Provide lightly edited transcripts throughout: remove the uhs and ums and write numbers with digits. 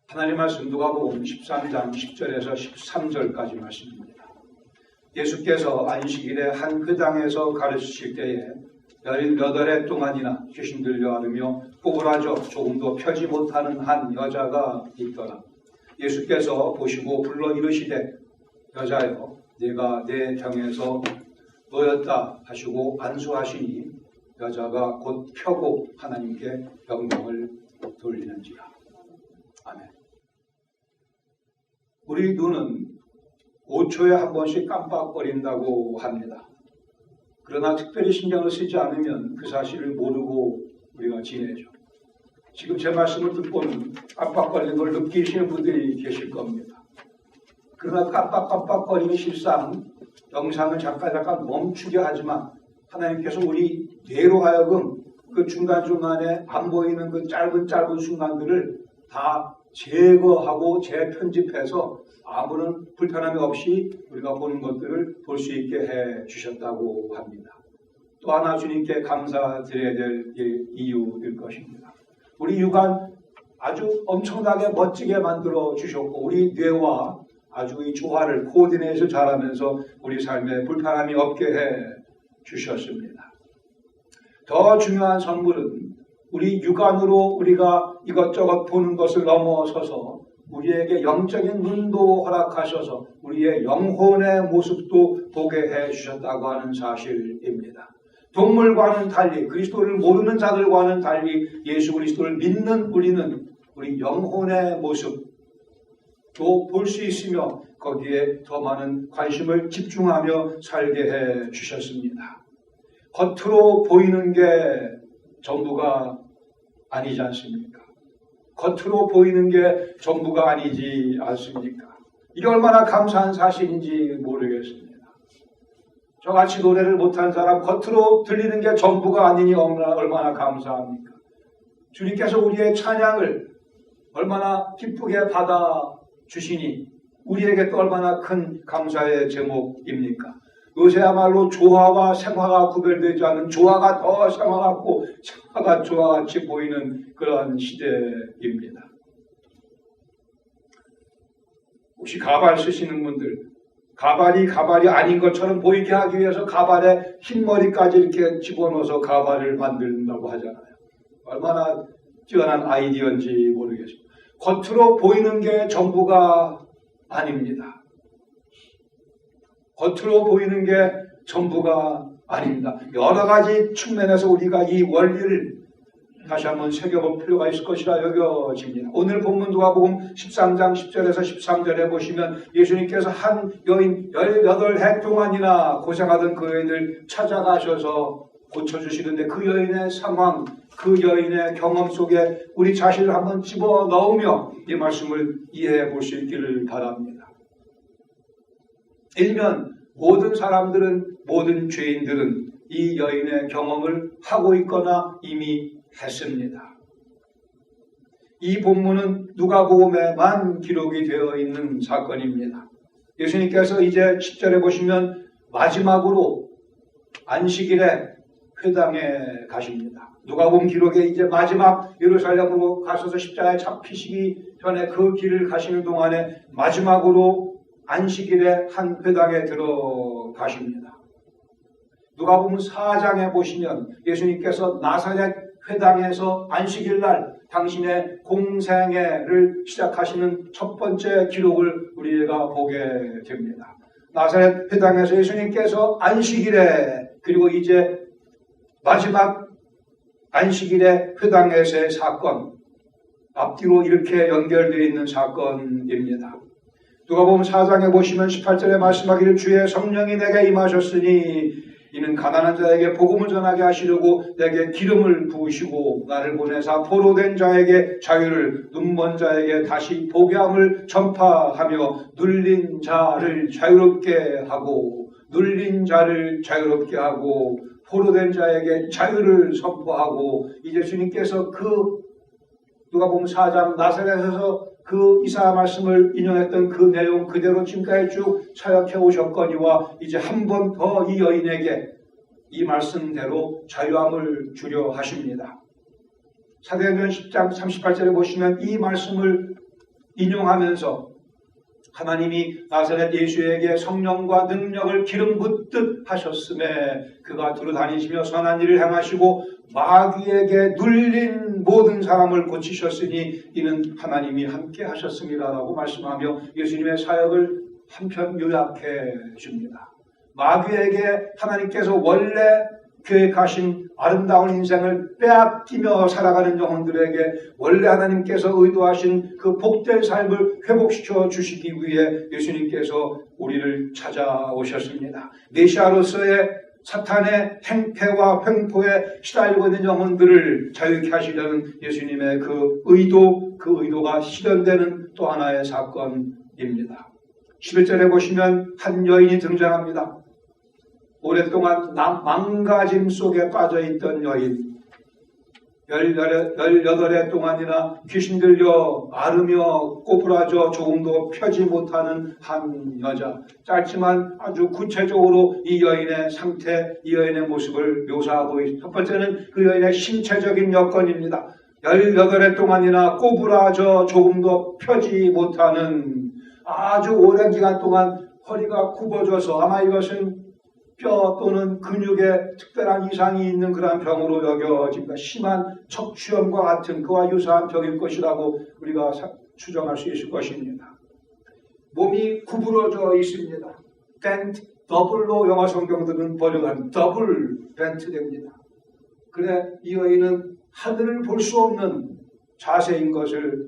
하나님 말씀 누가복음 13장 10절에서 13절까지 말씀입니다. 예수께서 안식일에 한 회당에서 가르치실 때에 18해 동안이나 귀신 들려 앓으며 꼬부라져 조금도 펴지 못하는 한 여자가 있더라. 예수께서 보시고 불러 이르시되 여자여 내가 내 병에서 놓였다 하시고 안수하시니 여자가 곧 펴고 하나님께 영광을 돌리는지라. 아멘. 우리 눈은 5초에 한 번씩 깜빡거린다고 합니다. 그러나 특별히 신경을 쓰지 않으면 그 사실을 모르고 우리가 지내죠. 지금 제 말씀을 듣고는 깜빡거리는 걸 느끼시는 분들이 계실 겁니다. 그러나 깜빡깜빡거리는 실상 영상을 잠깐 멈추게 하지만 하나님께서 우리 뇌로 하여금 그 중간중간에 안 보이는 그 짧은 순간들을 다 제거하고 재편집해서 아무런 불편함이 없이 우리가 보는 것들을 볼 수 있게 해 주셨다고 합니다. 또 하나 주님께 감사드려야 될 이유일 것입니다. 우리 육안 아주 엄청나게 멋지게 만들어 주셨고 우리 뇌와 아주 이 조화를 코디네이션 잘하면서 우리 삶에 불편함이 없게 해 주셨습니다. 더 중요한 선물은 우리 육안으로 우리가 이것저것 보는 것을 넘어서서 우리에게 영적인 눈도 허락하셔서 우리의 영혼의 모습도 보게 해 주셨다고 하는 사실입니다. 동물과는 달리 그리스도를 모르는 자들과는 달리 예수 그리스도를 믿는 우리는 우리 영혼의 모습도 볼 수 있으며 거기에 더 많은 관심을 집중하며 살게 해 주셨습니다. 겉으로 보이는 게 전부가 아니지 않습니까? 겉으로 보이는 게 전부가 아니지 않습니까? 이게 얼마나 감사한 사실인지 모르겠습니다. 저같이 노래를 못한 사람 겉으로 들리는 게 전부가 아니니 얼마나 감사합니까? 주님께서 우리의 찬양을 얼마나 기쁘게 받아주시니 우리에게 또 얼마나 큰 감사의 제목입니까? 요새야말로 조화와 생화가 구별되지 않는 조화가 더 생화 같고 생화가 조화같이 보이는 그러한 시대입니다. 혹시 가발 쓰시는 분들 가발이 아닌 것처럼 보이게 하기 위해서 가발에 흰머리까지 이렇게 집어넣어서 가발을 만든다고 하잖아요. 얼마나 뛰어난 아이디어인지 모르겠습니다. 겉으로 보이는 게 전부가 아닙니다. 겉으로 보이는 게 전부가 아닙니다. 여러 가지 측면에서 우리가 이 원리를 다시 한번 새겨볼 필요가 있을 것이라 여겨집니다. 오늘 본문 누가복음 13장 10절에서 13절에 보시면 예수님께서 한 여인 18해 동안이나 고생하던 그 여인을 찾아가셔서 고쳐주시는데 그 여인의 상황, 그 여인의 경험 속에 우리 자신을 한번 집어넣으며 이 말씀을 이해해 볼 수 있기를 바랍니다. 일면 모든 사람들은, 모든 죄인들은 이 여인의 경험을 하고 있거나 이미 했습니다. 이 본문은 누가복음에만 기록이 되어 있는 사건입니다. 예수님께서 이제 10절에 보시면 마지막으로 안식일에 회당에 가십니다. 누가복음 기록에 이제 마지막 예루살렘으로 가셔서 십자가에 잡히시기 전에 그 길을 가시는 동안에 마지막으로 안식일에 한 회당에 들어가십니다. 누가복음 4장에 보시면 예수님께서 나사렛 회당에서 안식일 날 당신의 공생애를 시작하시는 첫 번째 기록을 우리가 보게 됩니다. 나사렛 회당에서 예수님께서 안식일에 그리고 이제 마지막 안식일의 회당에서의 사건 앞뒤로 이렇게 연결되어 있는 사건입니다. 누가복음 4장에 보시면 18절에 말씀하기를 주의 성령이 내게 임하셨으니 이는 가난한 자에게 복음을 전하게 하시려고 내게 기름을 부으시고 나를 보내사 포로된 자에게 자유를 눈먼 자에게 다시 보게 함을 전파하며 눌린 자를 자유롭게 하고 포로된 자에게 자유를 선포하고 이제 주님께서 그 누가복음 4장 나사렛에서 그 이사야 말씀을 인용했던 그 내용 그대로 지금까지 쭉 사역해 오셨거니와 이제 한 번 더 이 여인에게 이 말씀대로 자유함을 주려 하십니다. 사도행전 10장 38절에 보시면 이 말씀을 인용하면서 하나님이 나사렛 예수에게 성령과 능력을 기름 붓듯 하셨음에 그가 두루다니시며 선한 일을 행하시고 마귀에게 눌린 모든 사람을 고치셨으니 이는 하나님이 함께 하셨습니다라고 말씀하며 예수님의 사역을 한편 요약해 줍니다. 마귀에게 하나님께서 원래 계획하신 아름다운 인생을 빼앗기며 살아가는 영혼들에게 원래 하나님께서 의도하신 그 복된 삶을 회복시켜 주시기 위해 예수님께서 우리를 찾아오셨습니다. 메시아로서의 사탄의 행패와 횡포에 시달리고 있는 영혼들을 자유케 하시려는 예수님의 그 의도가 실현되는 또 하나의 사건입니다. 11절에 보시면 한 여인이 등장합니다. 오랫동안 망가짐 속에 빠져있던 여인, 18해 동안이나 귀신 들려 앓으며 꼬부라져 조금도 펴지 못하는 한 여자. 짧지만 아주 구체적으로 이 여인의 상태, 이 여인의 모습을 묘사하고 있습니다. 첫 번째는 그 여인의 신체적인 여건입니다. 18해 동안이나 꼬부라져 조금도 펴지 못하는 아주 오랜 기간 동안 허리가 굽어져서 아마 이것은 뼈 또는 근육에 특별한 이상이 있는 그러한 병으로 여겨집니다. 심한 척추염과 같은 그와 유사한 병일 것이라고 우리가 추정할 수 있을 것입니다. 몸이 구부러져 있습니다. 벤트, 더블로 영어 성경들은 번역한 더블 벤트 됩니다. 그래 이 여인은 하늘을 볼 수 없는 자세인 것을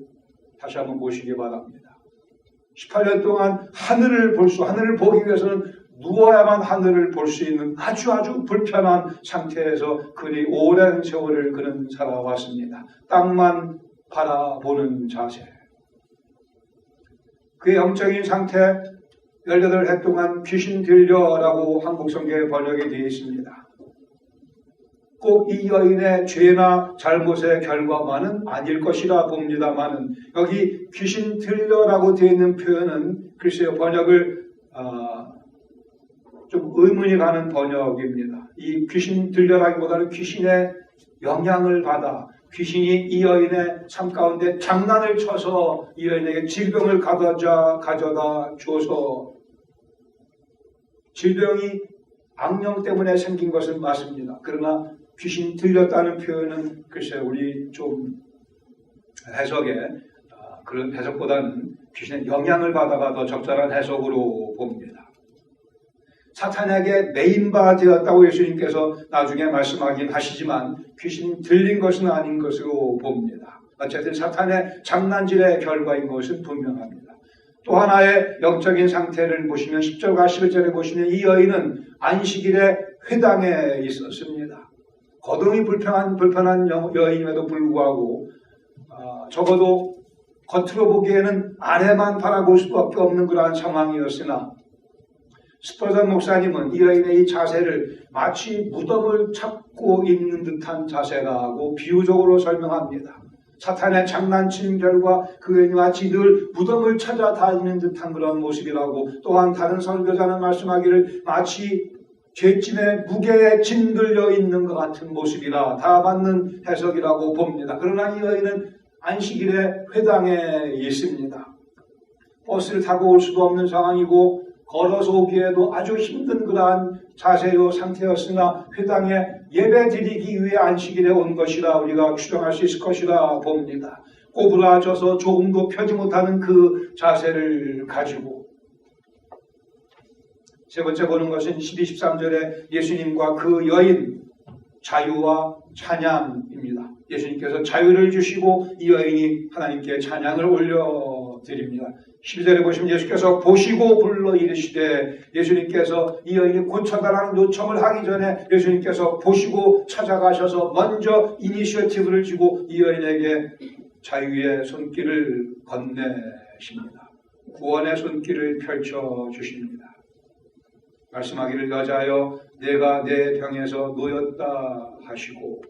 다시 한번 보시기 바랍니다. 18년 동안 하늘을 보기 위해서는 누워야만 하늘을 볼 수 있는 아주 불편한 상태에서 그리 오랜 세월을 그는 살아왔습니다. 땅만 바라보는 자세. 그의 영적인 상태 18해 동안 귀신 들려라고 한국 성경에 번역이 되어 있습니다. 꼭 이 여인의 죄나 잘못의 결과만은 아닐 것이라 봅니다만은 여기 귀신 들려라고 되어 있는 표현은 글쎄요 번역을 좀 의문이 가는 번역입니다. 이 귀신 들려라기보다는 귀신의 영향을 받아 귀신이 이 여인의 삶 가운데 장난을 쳐서 이 여인에게 질병을 가져다 줘서 질병이 악령 때문에 생긴 것은 맞습니다. 그러나 귀신 들렸다는 표현은 글쎄 우리 좀 해석에 그런 해석보다는 귀신의 영향을 받아가 더 적절한 해석으로 봅니다. 사탄에게 메인바 되었다고 예수님께서 나중에 말씀하긴 하시지만 귀신 들린 것은 아닌 것으로 봅니다. 어쨌든 사탄의 장난질의 결과인 것은 분명합니다. 또 하나의 영적인 상태를 보시면 10절과 11절에 보시면 이 여인은 안식일에 회당에 있었습니다. 거동이 불편한 여인임에도 불구하고 적어도 겉으로 보기에는 아래만 바라볼 수밖에 없는 그러한 상황이었으나 스퍼전 목사님은 이 여인의 이 자세를 마치 무덤을 찾고 있는 듯한 자세라고 비유적으로 설명합니다. 사탄의 장난친 결과 그 여인이 마치 늘 무덤을 찾아다니는 듯한 그런 모습이라고 또한 다른 설교자는 말씀하기를 마치 죄짐의 무게에 짓들려 있는 것 같은 모습이라 다 맞는 해석이라고 봅니다. 그러나 이 여인은 안식일에 회당에 있습니다. 버스를 타고 올 수도 없는 상황이고 걸어서 오기에도 아주 힘든 그러한 자세요 상태였으나 회당에 예배 드리기 위해 안식일에 온 것이라 우리가 추정할 수 있을 것이라 봅니다. 꼬부라져서 조금도 펴지 못하는 그 자세를 가지고 세 번째 보는 것은 12, 13절에 예수님과 그 여인 자유와 찬양입니다. 예수님께서 자유를 주시고 이 여인이 하나님께 찬양을 올려드립니다. 12절에 보시면 예수께서 보시고 불러 이르시되 예수님께서 이 여인이 고쳐달라는 요청을 하기 전에 예수님께서 보시고 찾아가셔서 먼저 이니셔티브를 주고 이 여인에게 자유의 손길을 건네십니다. 구원의 손길을 펼쳐주십니다. 말씀하기를 여자여 내가 내 병에서 놓였다 하시고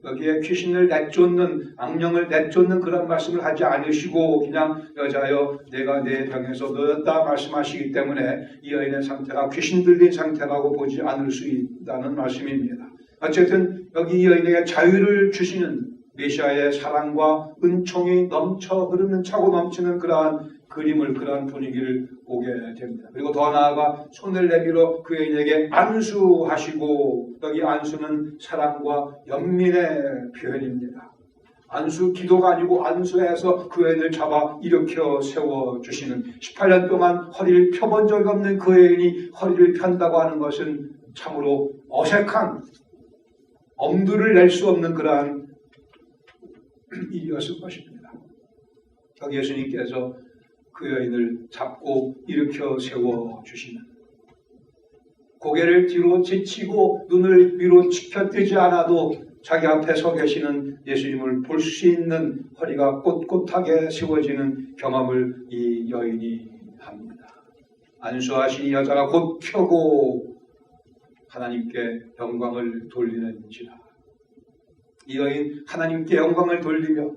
여기에 귀신을 내쫓는 악령을 내쫓는 그런 말씀을 하지 않으시고 그냥 여자여 내가 내 병에서 놓였다 말씀하시기 때문에 이 여인의 상태가 귀신 들린 상태라고 보지 않을 수 있다는 말씀입니다. 어쨌든 여기 이 여인에게 자유를 주시는 메시아의 사랑과 은총이 넘쳐 흐르는 차고 넘치는 그러한 그림을, 그러한 분위기를 보게 됩니다. 그리고 더 나아가 손을 내밀어 그 여인에게 안수하시고, 여기 안수는 사랑과 연민의 표현입니다. 안수, 기도가 아니고 안수해서 그 여인을 잡아 일으켜 세워주시는, 18년 동안 허리를 펴본 적이 없는 그 여인이 허리를 편다고 하는 것은 참으로 어색한, 엄두를 낼 수 없는 그러한 일이었을 것입니다. 여기 예수님께서 그 여인을 잡고 일으켜 세워주시는, 고개를 뒤로 제치고 눈을 위로 치켜뜨지 않아도 자기 앞에 서 계시는 예수님을 볼 수 있는 허리가 꼿꼿하게 세워지는 경험을 이 여인이 합니다. 안수하신 이 여자가 곧 펴고 하나님께 영광을 돌리는지라. 이 여인 하나님께 영광을 돌리며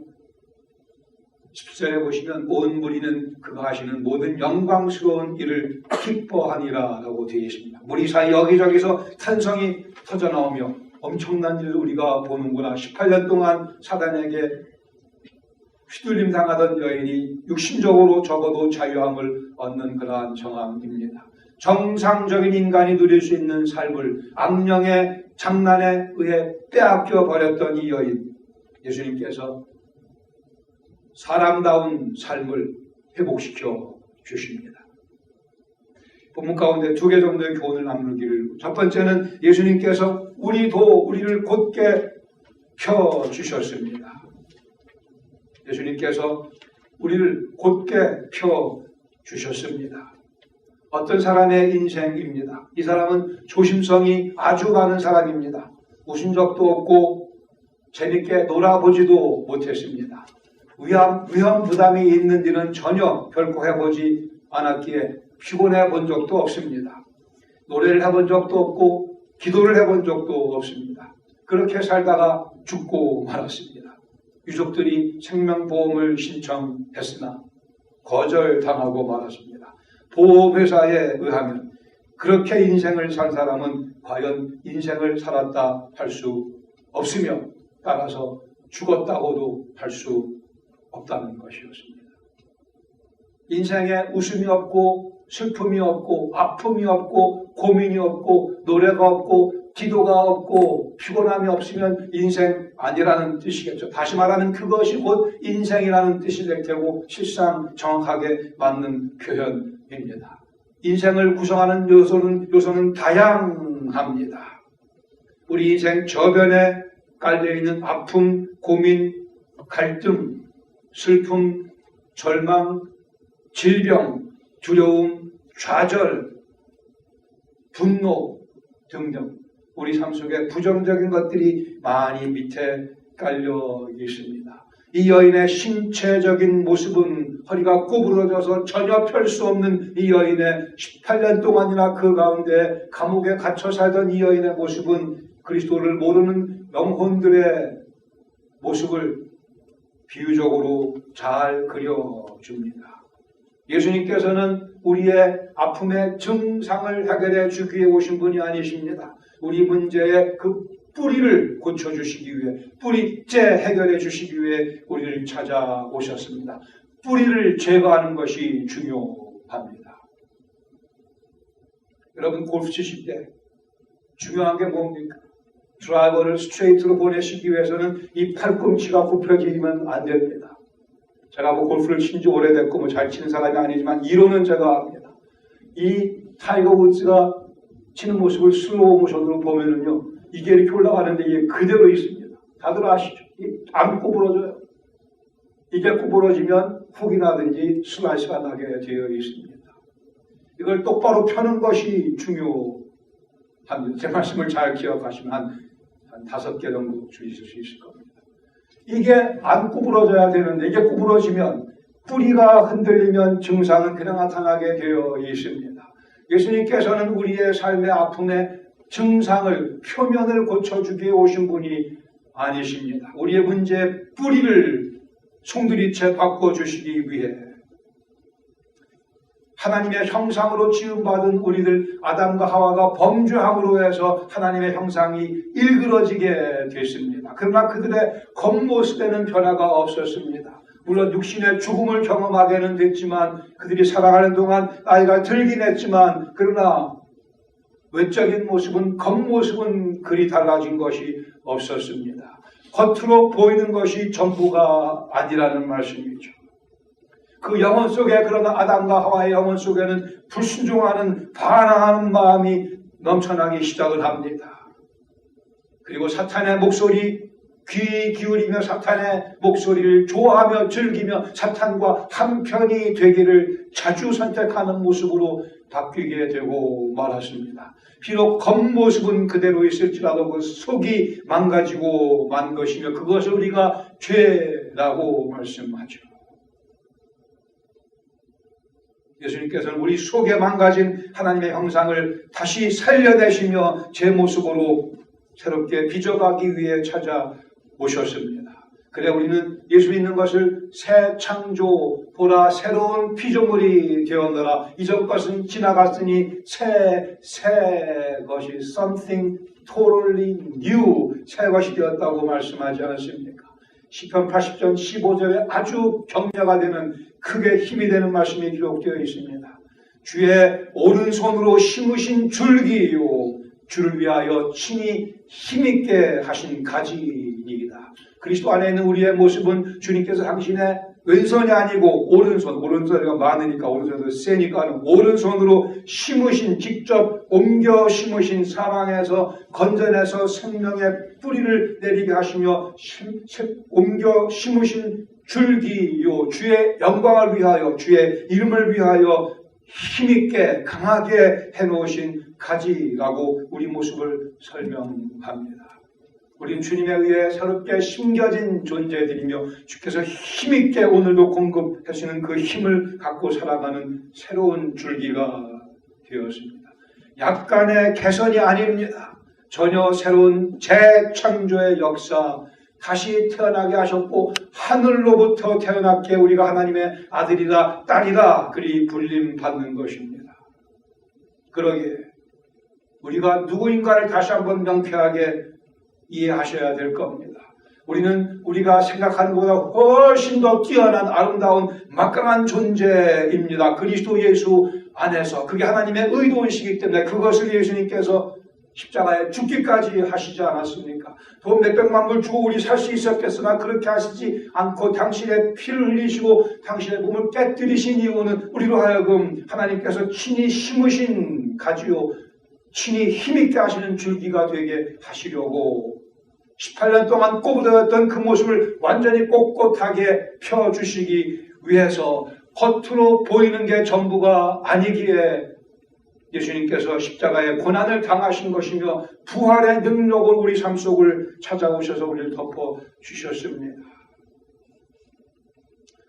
10절에 보시면 온 무리는 그가 하시는 모든 영광스러운 일을 기뻐하니라 라고 되어 있습니다. 무리 사이 여기저기서 탄성이 터져나오며 엄청난 일을 우리가 보는구나. 18년 동안 사단에게 휘둘림 당하던 여인이 육신적으로 적어도 자유함을 얻는 그러한 정황입니다. 정상적인 인간이 누릴 수 있는 삶을 악령의 장난에 의해 빼앗겨 버렸던 이 여인, 예수님께서 사람다운 삶을 회복시켜 주십니다. 본문 가운데 두 개 정도의 교훈을 나누기를, 첫 번째는 예수님께서 우리를 곧게 펴 주셨습니다. 예수님께서 우리를 곧게 펴 주셨습니다. 어떤 사람의 인생입니다. 이 사람은 조심성이 아주 많은 사람입니다. 웃은 적도 없고 재밌게 놀아보지도 못했습니다. 위험 부담이 있는 일은 전혀 결코 해보지 않았기에 피곤해 본 적도 없습니다. 노래를 해본 적도 없고 기도를 해본 적도 없습니다. 그렇게 살다가 죽고 말았습니다. 유족들이 생명보험을 신청했으나 거절당하고 말았습니다. 보험회사에 의하면 그렇게 인생을 산 사람은 과연 인생을 살았다 할 수 없으며, 따라서 죽었다고도 할 수 없다는 것이었습니다. 인생에 웃음이 없고 슬픔이 없고 아픔이 없고 고민이 없고 노래가 없고 기도가 없고 피곤함이 없으면 인생 아니라는 뜻이겠죠. 다시 말하면 그것이 곧 인생이라는 뜻이 될 테고 실상 정확하게 맞는 표현입니다. 인생을 구성하는 요소는 다양합니다. 우리 인생 저변에 깔려있는 아픔, 고민, 갈등, 슬픔, 절망, 질병, 두려움, 좌절, 분노 등등 우리 삶 속에 부정적인 것들이 많이 밑에 깔려 있습니다. 이 여인의 신체적인 모습은 허리가 구부러져서 전혀 펼 수 없는 이 여인의 18년 동안이나 그 가운데 감옥에 갇혀 살던 이 여인의 모습은 그리스도를 모르는 영혼들의 모습을 비유적으로 잘 그려줍니다. 예수님께서는 우리의 아픔의 증상을 해결해 주기 위해 오신 분이 아니십니다. 우리 문제의 그 뿌리를 고쳐주시기 위해, 뿌리째 해결해 주시기 위해 우리를 찾아오셨습니다. 뿌리를 제거하는 것이 중요합니다. 여러분, 골프 치실 때 중요한 게 뭡니까? 드라이버를 스트레이트로 보내시기 위해서는 이 팔꿈치가 굽혀지면 안 됩니다. 제가 골프를 친 지 오래됐고 잘 치는 사람이 아니지만 이론은 제가 압니다. 이 타이거 우즈가 치는 모습을 슬로우 모션으로 보면은요, 이게 이렇게 올라가는데 이게 그대로 있습니다. 다들 아시죠? 안 구부러져요. 이게 구부러지면 훅이 나든지 슬라이스가 나게 되어 있습니다. 이걸 똑바로 펴는 것이 중요합니다. 제 말씀을 잘 기억하시면 한 5개 정도 주실 수 있을 겁니다. 이게 안 구부러져야 되는데 이게 구부러지면, 뿌리가 흔들리면 증상은 그냥 나타나게 되어 있습니다. 예수님께서는 우리의 삶의 아픔의 증상을, 표면을 고쳐주기 위해 오신 분이 아니십니다. 우리의 문제의 뿌리를 송두리째 바꿔주시기 위해 하나님의 형상으로 지음받은 우리들 아담과 하와가 범죄함으로 해서 하나님의 형상이 일그러지게 됐습니다. 그러나 그들의 겉모습에는 변화가 없었습니다. 물론 육신의 죽음을 경험하게는 됐지만 그들이 살아가는 동안 나이가 들긴 했지만 그러나 외적인 모습은 겉모습은 그리 달라진 것이 없었습니다. 겉으로 보이는 것이 전부가 아니라는 말씀이죠. 그 영혼 속에 그러나 아담과 하와의 영혼 속에는 불순종하는 반항하는 마음이 넘쳐나기 시작을 합니다. 그리고 사탄의 목소리 귀 기울이며 사탄의 목소리를 좋아하며 즐기며 사탄과 한편이 되기를 자주 선택하는 모습으로 바뀌게 되고 말았습니다. 비록 겉모습은 그대로 있을지라도 그 속이 망가지고 만 것이며 그것을 우리가 죄라고 말씀하죠. 예수님께서는 우리 속에 망가진 하나님의 형상을 다시 살려내시며 제 모습으로 새롭게 빚어가기 위해 찾아오셨습니다. 그래 우리는 예수 믿는 것을 새 창조 보라 새로운 피조물이 되었노라 이전 것은 지나갔으니 새 것이 something totally new 새 것이 되었다고 말씀하지 않았습니까? 시편 80편 15절에 아주 격려가 되는 크게 힘이 되는 말씀이 기록되어 있습니다. 주의 오른손으로 심으신 줄기요 주를 위하여 친히 힘있게 하신 가지이다. 그리스도 안에 있는 우리의 모습은 주님께서 당신의 왼손이 아니고 오른손이가 많으니까 오른손도 세니까 오른손으로 심으신 직접 옮겨 심으신 사랑에서 건져내서 생명의 뿌리를 내리게 하시며 옮겨 심으신 줄기요 주의 영광을 위하여 주의 이름을 위하여 힘있게 강하게 해놓으신 가지라고 우리 모습을 설명합니다. 우리는 주님에 의해 새롭게 심겨진 존재들이며 주께서 힘있게 오늘도 공급하시는 그 힘을 갖고 살아가는 새로운 줄기가 되었습니다. 약간의 개선이 아닙니다. 전혀 새로운 재창조의 역사 다시 태어나게 하셨고 하늘로부터 태어났기에 우리가 하나님의 아들이다 딸이다 그리 불림받는 것입니다. 그러기에 우리가 누구인가를 다시 한번 명쾌하게 이해하셔야 될 겁니다. 우리는 우리가 생각하는 것보다 훨씬 더 뛰어난 아름다운 막강한 존재입니다. 그리스도 예수 안에서 그게 하나님의 의도이시기 때문에 그것을 예수님께서 십자가에 죽기까지 하시지 않았습니까? 돈 몇백만 불 주고 우리 살 수 있었겠으나 그렇게 하시지 않고 당신의 피를 흘리시고 당신의 몸을 깨뜨리신 이유는 우리로 하여금 하나님께서 친히 심으신 가지요 친히 힘있게 하시는 줄기가 되게 하시려고 18년 동안 꼬부라졌던 그 모습을 완전히 꼿꼿하게 펴주시기 위해서 겉으로 보이는 게 전부가 아니기에 예수님께서 십자가에 고난을 당하신 것이며 부활의 능력을 우리 삶 속을 찾아오셔서 우리를 덮어주셨습니다.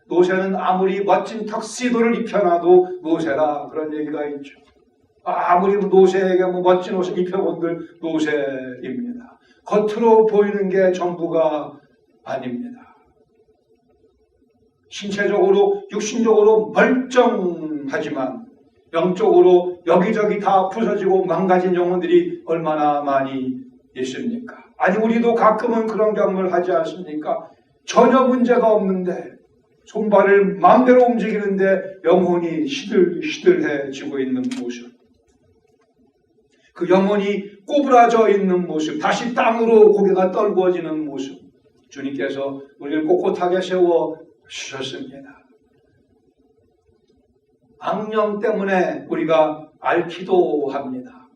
노새는 아무리 멋진 턱시도를 입혀놔도 노새라 그런 얘기가 있죠. 아무리 노새에게 멋진 옷을 입혀본들 노새입니다. 겉으로 보이는 게 전부가 아닙니다. 신체적으로 육신적으로 멀쩡하지만 영적으로 여기저기 다 부서지고 망가진 영혼들이 얼마나 많이 있습니까? 아니 우리도 가끔은 그런 경험을 하지 않습니까? 전혀 문제가 없는데 손발을 마음대로 움직이는데 영혼이 시들시들해지고 있는 모습, 그 영혼이 꼬부라져 있는 모습, 다시 땅으로 고개가 떨구어지는 모습, 주님께서 우리를 꼿꼿하게 세워주셨습니다. 악령 때문에 우리가 앓기도 합니다.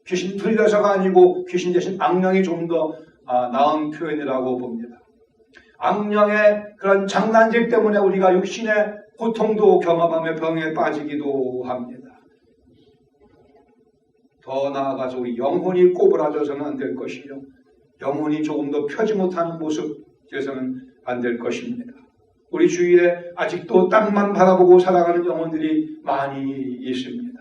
귀신 들려서가 아니고 귀신 대신 악령이 좀 더 나은 표현이라고 봅니다. 악령의 그런 장난질 때문에 우리가 육신의 고통도 경험하며 병에 빠지기도 합니다. 더 나아가서 우리 영혼이 꼬부라져서는 안 될 것이며 영혼이 조금 더 펴지 못하는 모습 되어서는 안 될 것입니다. 우리 주위에 아직도 땅만 바라보고 살아가는 영혼들이 많이 있습니다.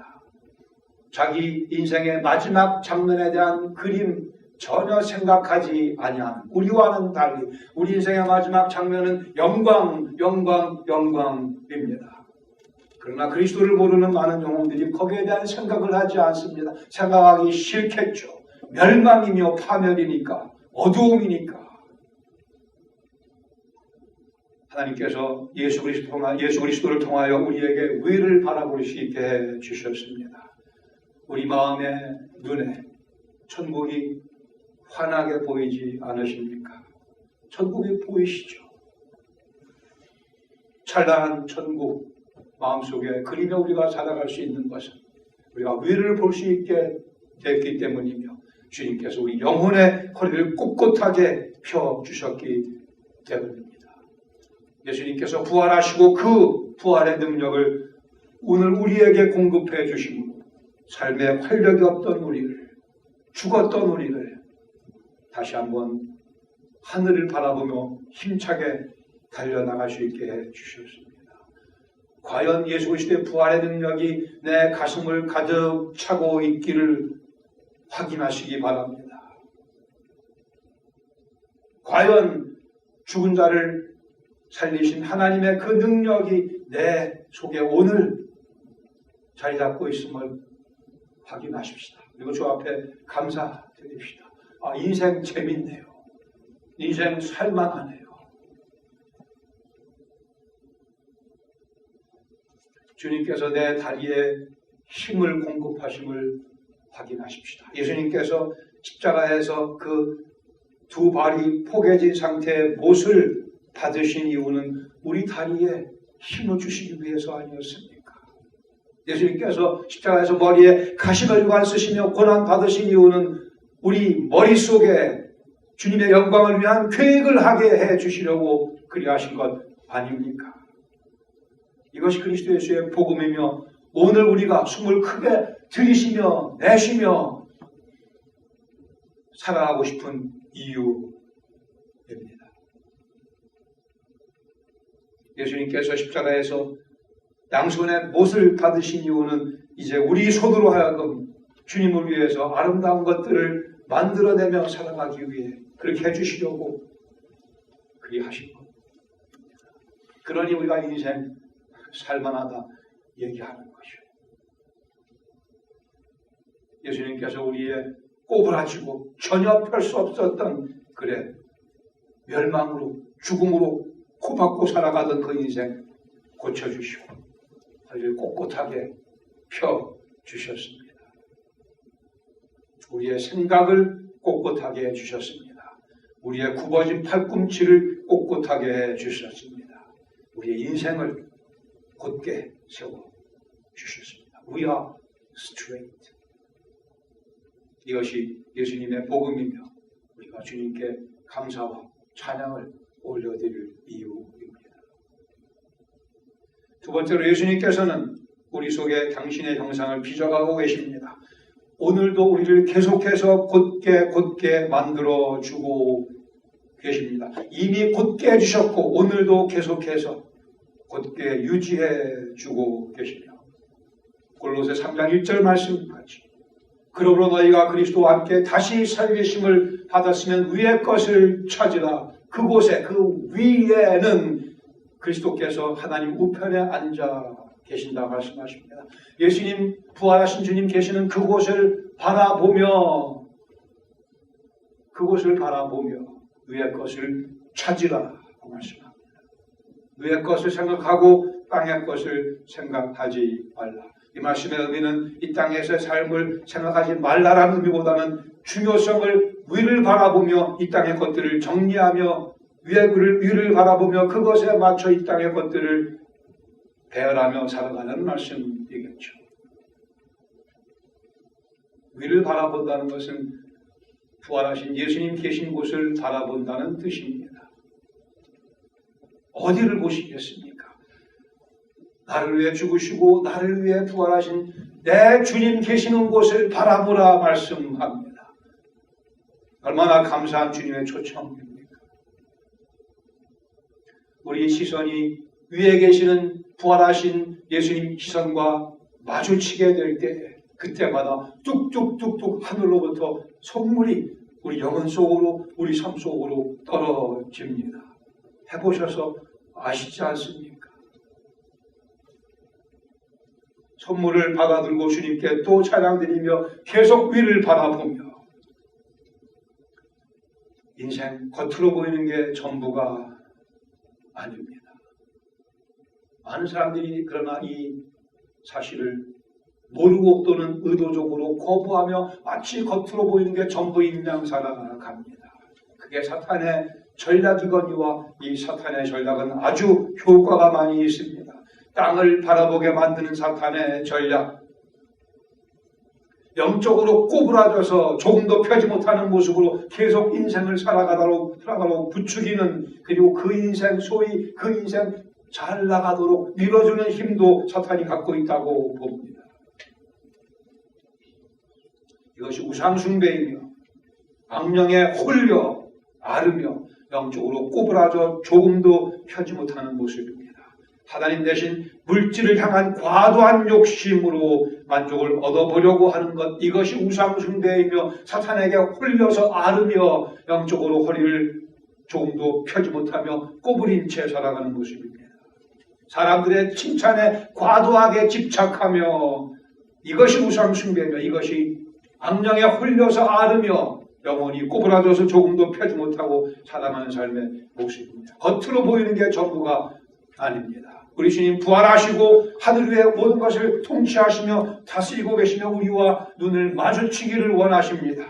자기 인생의 마지막 장면에 대한 그림 전혀 생각하지 아니하는 우리와는 달리 우리 인생의 마지막 장면은 영광, 영광, 영광입니다. 그러나 그리스도를 모르는 많은 영혼들이 거기에 대한 생각을 하지 않습니다. 생각하기 싫겠죠. 멸망이며 파멸이니까, 어두움이니까. 하나님께서 예수 그리스도를 통하여 우리에게 의를 바라볼 수 있게 해 주셨습니다. 우리 마음의 눈에 천국이 환하게 보이지 않으십니까? 천국이 보이시죠? 찬란한 천국 마음속에 그리며 우리가 살아갈 수 있는 것은 우리가 의를 볼 수 있게 됐기 때문이며 주님께서 우리 영혼의 허리를 꼿꼿하게 펴주셨기 때문입니다. 예수님께서 부활하시고 그 부활의 능력을 오늘 우리에게 공급해 주시고 삶에 활력이 없던 우리를, 죽었던 우리를 다시 한번 하늘을 바라보며 힘차게 달려나갈 수 있게 해 주셨습니다. 과연 예수 그리스도의 부활의 능력이 내 가슴을 가득 차고 있기를 확인하시기 바랍니다. 과연 죽은 자를 살리신 하나님의 그 능력이 내 속에 오늘 자리 잡고 있음을 확인하십시다. 그리고 주 앞에 감사드립시다. 인생 재밌네요. 인생 살만하네요. 주님께서 내 다리에 힘을 공급하심을 확인하십시다. 예수님께서 십자가에서 그 두 발이 포개진 상태의 못을 받으신 이유는 우리 다리에 힘을 주시기 위해서 아니었습니까? 예수님께서 십자가에서 머리에 가시관유관 쓰시며 고난 받으신 이유는 우리 머릿속에 주님의 영광을 위한 계획을 하게 해 주시려고 그리하신 것 아닙니까? 이것이 그리스도 예수의 복음이며 오늘 우리가 숨을 크게 들이쉬며 내쉬며 살아가고 싶은 이유입니다. 예수님께서 십자가에서 양손에 못을 받으신 이유는 이제 우리 손으로 하여금 주님을 위해서 아름다운 것들을 만들어내며 살아가기 위해 그렇게 해주시려고 그리하신 것. 그러니 우리가 인생 살만하다 얘기하는 것이요. 예수님께서 우리의 꼬부라지고 전혀 펼 수 없었던 그래 멸망으로 죽음으로 코박고 살아가던 그 인생 고쳐주시고 허리를 꼿꼿하게 펴주셨습니다. 우리의 생각을 꼿꼿하게 해주셨습니다. 우리의 굽어진 팔꿈치를 꼿꼿하게 해주셨습니다. 우리의 인생을 곧게 세워주셨습니다. We are straight. 이것이 예수님의 복음이며 우리가 주님께 감사와 찬양을 올려드릴 이유입니다. 두 번째로 예수님께서는 우리 속에 당신의 형상을 빚어가고 계십니다. 오늘도 우리를 계속해서 곧게 만들어주고 계십니다. 이미 곧게 해주셨고 오늘도 계속해서 곧게 유지해주고 계시며 골로새 3장 1절 말씀까지 그러므로 너희가 그리스도와 함께 다시 살리심을 받았으면 위의 것을 찾으라. 그곳에 그 위에는 그리스도께서 하나님 우편에 앉아 계신다고 말씀하십니다. 예수님 부활하신 주님 계시는 그곳을 바라보며 위의 것을 찾으라고 말씀합니다. 위의 것을 생각하고 땅의 것을 생각하지 말라. 이 말씀의 의미는 이 땅에서의 삶을 생각하지 말라라는 의미보다는 중요성을 위를 바라보며 이 땅의 것들을 정리하며 위를 바라보며 그것에 맞춰 이 땅의 것들을 배열하며 살아가는 말씀이겠죠. 위를 바라본다는 것은 부활하신 예수님 계신 곳을 바라본다는 뜻입니다. 어디를 보시겠습니까? 나를 위해 죽으시고 나를 위해 부활하신 내 주님 계시는 곳을 바라보라 말씀합니다. 얼마나 감사한 주님의 초청입니까? 우리 시선이 위에 계시는 부활하신 예수님 시선과 마주치게 될 때 그때마다 뚝뚝뚝뚝 하늘로부터 선물이 우리 영혼 속으로 우리 삶 속으로 떨어집니다. 해보셔서 아시지 않습니까? 선물을 받아들고 주님께 또 찬양드리며 계속 위를 바라보며 인생 겉으로 보이는 게 전부가 아닙니다. 많은 사람들이 그러나 이 사실을 모르고 또는 의도적으로 거부하며 마치 겉으로 보이는 게 전부인 양 살아갑니다. 그게 사탄의 전략이거니와 이 사탄의 전략은 아주 효과가 많이 있습니다. 땅을 바라보게 만드는 사탄의 전략, 영적으로 꼬부라져서 조금도 펴지 못하는 모습으로 계속 인생을 살아가도록 부추기는, 그리고 그 인생, 소위 그 인생 잘 나가도록 밀어주는 힘도 사탄이 갖고 있다고 봅니다. 이것이 우상숭배이며 악령에 홀려 앓으며 영적으로 꼬부라져 조금도 펴지 못하는 모습입니다. 하나님 대신 물질을 향한 과도한 욕심으로 만족을 얻어보려고 하는 것, 이것이 우상숭배이며 사탄에게 홀려서 앓으며 영적으로 허리를 조금도 펴지 못하며 꼬부린 채 살아가는 모습입니다. 사람들의 칭찬에 과도하게 집착하며 이것이 우상숭배이며 이것이 악령에 홀려서 앓으며 영혼이 꼬부라져서 조금도 펴지 못하고 살아가는 삶의 모습입니다. 겉으로 보이는 게 전부가 아닙니다. 우리 주님 부활하시고 하늘 위의 모든 것을 통치하시며 다스리고 계시며 우리와 눈을 마주치기를 원하십니다.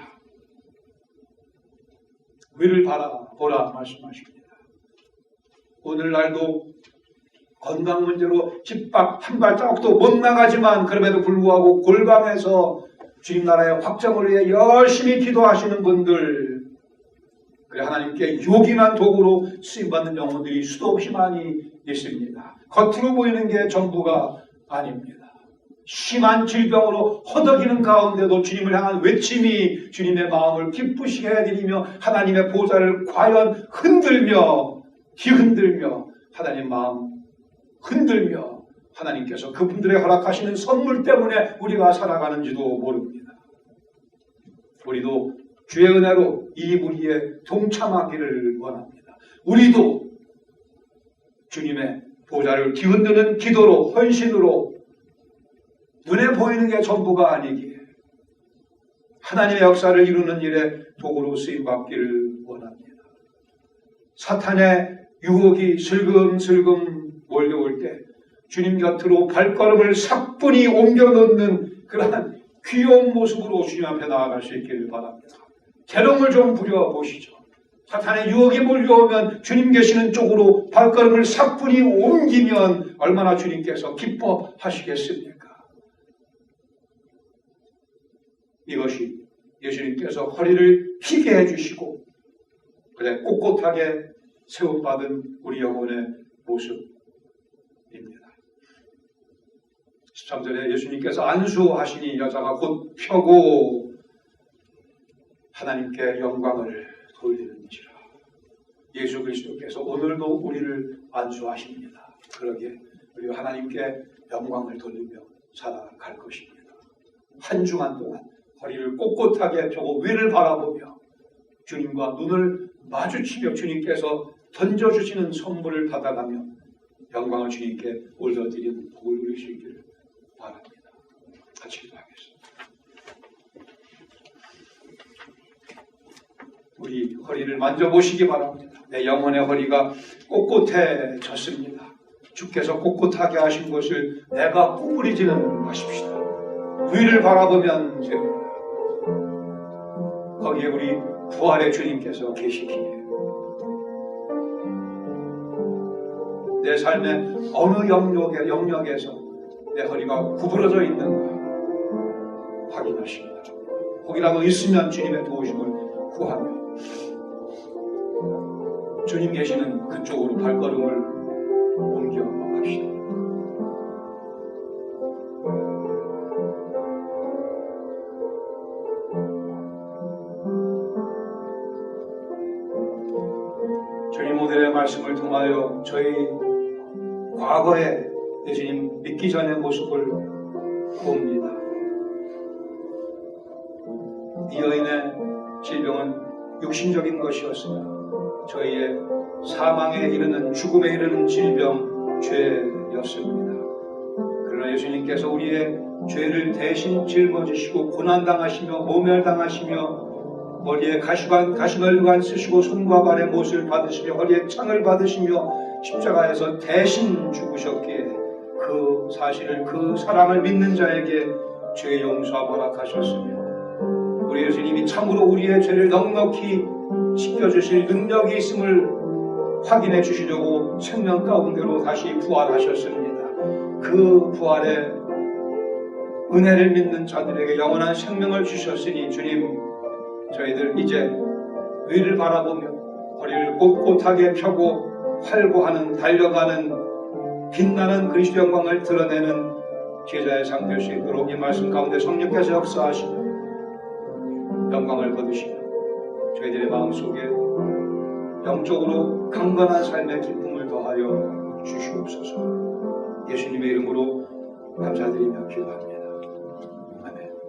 위를 바라보라 말씀하십니다. 오늘날도 건강 문제로 집 밖 한 발자국도 못 나가지만 그럼에도 불구하고 골방에서 주님 나라의 확장을 위해 열심히 기도하시는 분들, 그래 하나님께 요긴한 도구로 쓰임받는 영혼들이 수도 없이 많이 있습니다. 겉으로 보이는 게 전부가 아닙니다. 심한 질병으로 허덕이는 가운데도 주님을 향한 외침이 주님의 마음을 기쁘시게 해드리며 하나님의 보좌를 과연 뒤흔들며 하나님 마음 흔들며 하나님께서 그분들의 허락하시는 선물 때문에 우리가 살아가는지도 모릅니다. 우리도 주의 은혜로 이 무리에 동참하기를 원합니다. 우리도 주님의 보좌를 뒤흔드는 기도로, 헌신으로 눈에 보이는 게 전부가 아니기에 하나님의 역사를 이루는 일에 도구로 쓰임받기를 원합니다. 사탄의 유혹이 슬금슬금 몰려올 때 주님 곁으로 발걸음을 사뿐히 옮겨놓는 그러한 귀여운 모습으로 주님 앞에 나아갈 수 있기를 바랍니다. 재롱을 좀 부려보시죠. 사탄의 유혹이 몰려오면 주님 계시는 쪽으로 발걸음을 사뿐히 옮기면 얼마나 주님께서 기뻐하시겠습니까? 이것이 예수님께서 허리를 펴게 해주시고 그래 꼿꼿하게 세움받은 우리 영혼의 모습입니다. 13절에 예수님께서 안수하시니 여자가 곧 펴고 하나님께 영광을 돌리는지라. 예수 그리스도께서 오늘도 우리를 안수하십니다. 그러기에 우리가 하나님께 영광을 돌리며 살아갈 것입니다. 한 주간 동안 허리를 꼿꼿하게 펴고 위를 바라보며 주님과 눈을 마주치며 주님께서 던져주시는 선물을 받아가며 영광을 주님께 올려드리는 복을 누리시기를 바랍니다. 같이 기도하겠습니다. 우리 허리를 만져보시기 바랍니다. 내 영혼의 허리가 꼿꼿해졌습니다. 주께서 꼿꼿하게 하신 것을 내가 구부리지는 마십시다. 위를 바라보면 됩니다. 거기에 우리 부활의 주님께서 계시기에 내 삶의 어느 영역에서 내 허리가 구부러져 있는가 확인하십니다. 혹이라도 있으면 주님의 도우심을 구하며 주님 계시는 그쪽으로 발걸음을 옮겨 갑시다. 주님 오늘의 말씀을 통하여 저희 과거에 예수님 믿기 전의 모습을 봅니다. 이 여인의 질병은 육신적인 것이었으나 저희의 사망에 이르는 죽음에 이르는 질병, 죄였습니다. 그러나 예수님께서 우리의 죄를 대신 짊어지시고 고난당하시며 모멸당하시며 머리에 가시관을 쓰시고 손과 발에 못을 받으시며 허리에 창을 받으시며 십자가에서 대신 죽으셨기에 그 사실을, 그 사랑을 믿는 자에게 죄 용서 허락하셨으며 우리 예수님이 참으로 우리의 죄를 넉넉히 씻겨주실 능력이 있음을 확인해 주시려고 생명 가운데로 다시 부활하셨습니다. 그 부활의 은혜를 믿는 자들에게 영원한 생명을 주셨으니 주님, 저희들 이제 위를 바라보며 허리를 꼿꼿하게 펴고 활보하는, 달려가는, 빛나는 그리스도 영광을 드러내는 제자의 상 될 수 있도록 이 말씀 가운데 성령께서 역사하시며 영광을 거두시며 저희들의 마음속에 영적으로 강건한 삶의 기쁨을 더하여 주시옵소서. 예수님의 이름으로 감사드리며 기도합니다.